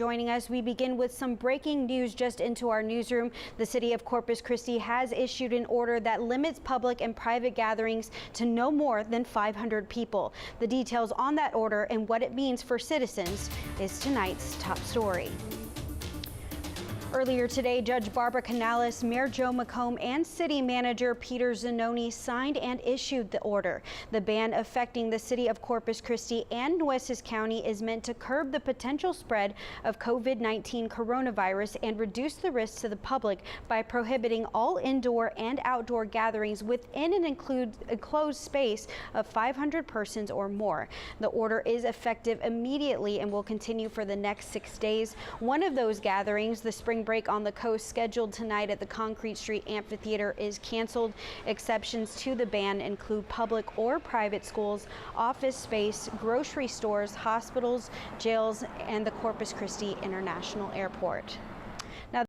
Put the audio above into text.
Joining us, we begin with some breaking news just into our newsroom. The city of Corpus Christi has issued an order that limits public and private gatherings to no more than 500 people. The details on that order and what it means for citizens is tonight's top story. Earlier today, Judge Barbara Canales, Mayor Joe McComb, and City Manager Peter Zanoni signed and issued the order. The ban affecting the city of Corpus Christi and Nueces County is meant to curb the potential spread of COVID-19 coronavirus and reduce the risks to the public by prohibiting all indoor and outdoor gatherings within an enclosed space of 500 persons or more. The order is effective immediately and will continue for the next 6 days. One of those gatherings, the spring break on the coast scheduled tonight at the Concrete Street Amphitheater, is canceled. Exceptions to the ban include public or private schools, office space, grocery stores, hospitals, jails, and the Corpus Christi International Airport.